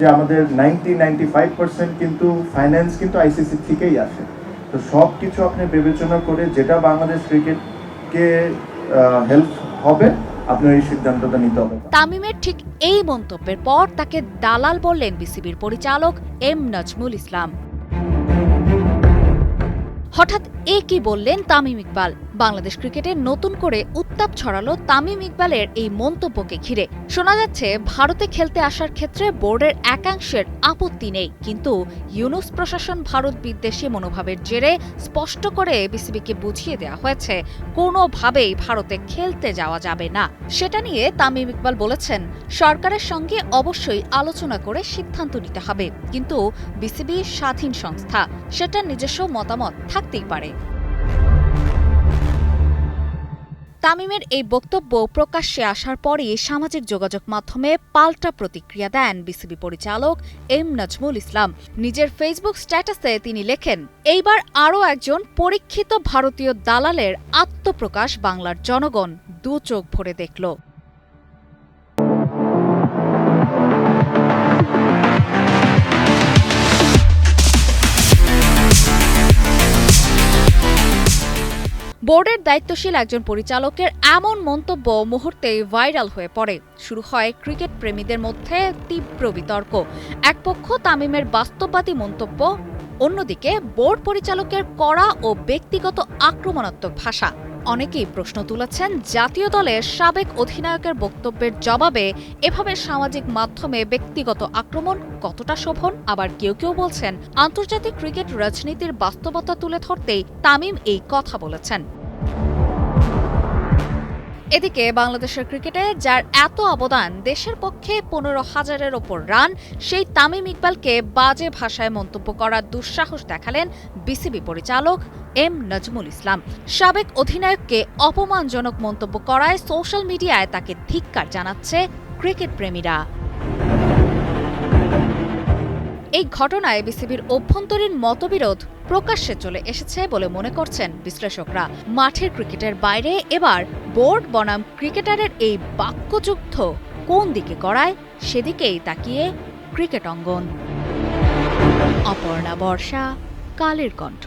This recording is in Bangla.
যে আমাদের 95% কিন্তু ফাইন্যান্স কিন্তু আইসিসি থেকেই আসে। তো সব কিছু আপনি বিবেচনা করে যেটা বাংলাদেশ ক্রিকেটকে হেল্প হবে আপনার এই সিদ্ধান্তটা নিতে হবে। তামিমের ঠিক এই মন্তব্যের পর তাকে দালাল বললেন বিসিবির পরিচালক এম নাজমুল ইসলাম। হঠাৎ কি বললেন তামিম ইকবাল? বাংলাদেশ ক্রিকেটে নতুন করে উত্তাপ ছড়ালো তামিম ইকবালের এই মন্তব্যকে ঘিরে। শোনা যাচ্ছে ভারতে খেলতে আসার ক্ষেত্রে বোর্ডের একাংশের আপত্তি নেই, কিন্তু ইউনুস প্রশাসন ভারত বিদ্বেষী মনোভাবের জেরে স্পষ্ট করে বিসিবিকে বুঝিয়ে দেওয়া হয়েছে কোনোভাবেই ভারতে খেলতে যাওয়া যাবে না। সেটা নিয়ে তামিম ইকবাল বলেছেন, সরকারের সঙ্গে অবশ্যই আলোচনা করে সিদ্ধান্ত নিতে হবে, কিন্তু বিসিবি স্বাধীন সংস্থা, সেটার নিজস্ব মতামত থাকতেই পারে। তামিমের এই বক্তব্য প্রকাশ্যে আসার পরই সামাজিক যোগাযোগ মাধ্যমে পাল্টা প্রতিক্রিয়া দেন বিসিবি পরিচালক এম নাজমুল ইসলাম। নিজের ফেসবুক স্ট্যাটাসে তিনি লেখেন, এইবার আরও একজন পরীক্ষিত ভারতীয় দালালের আত্মপ্রকাশ বাংলার জনগণ দু চোখ ভরে দেখল। বোর্ডের দায়িত্বশীল একজন পরিচালকের এমন মন্তব্য মুহূর্তেই ভাইরাল হয়ে পড়ে। শুরু হয় ক্রিকেট প্রেমীদের মধ্যে তীব্র বিতর্ক। এক পক্ষ তামিমের বাস্তববাদী মন্তব্য, অন্যদিকে বোর্ড পরিচালকের কড়া ও ব্যক্তিগত আক্রমণাত্মক ভাষা। অনেকেই প্রশ্ন তুলেছেন, জাতীয় দলের সাবেক অধিনায়কের বক্তব্যের জবাবে এভাবে সামাজিক মাধ্যমে ব্যক্তিগত আক্রমণ কতটা শোভন? আবার কেউ কেউ বলছেন, আন্তর্জাতিক ক্রিকেট রাজনীতির বাস্তবতা তুলে ধরতেই তামিম এই কথা বলেছেন। এদিকে বাংলাদেশের ক্রিকেটে যার এত অবদান, দেশের পক্ষে 15,000-এর ওপর রান, সেই তামিম ইকবালকে বাজে ভাষায় মন্তব্য করার দুঃসাহস দেখালেন বিসিবি পরিচালক এম নাজমুল ইসলাম। সাবেক অধিনায়ককে অপমানজনক মন্তব্য করায় সোশ্যাল মিডিয়ায় তাকে ধিক্কার জানাচ্ছে ক্রিকেট প্রেমীরা। এই ঘটনায় বিসিবির অভ্যন্তরীণ মতবিরোধ প্রকাশ্যে চলে এসেছে বলে মনে করছেন বিশ্লেষকরা। মাঠের ক্রিকেটের বাইরে এবার বোর্ড বনাম ক্রিকেটারের এই বাক্যযুদ্ধ কোন দিকে গড়ায়, সেদিকেই তাকিয়ে ক্রিকেট অঙ্গন। অপর্ণা বর্ষা, কালের কণ্ঠ।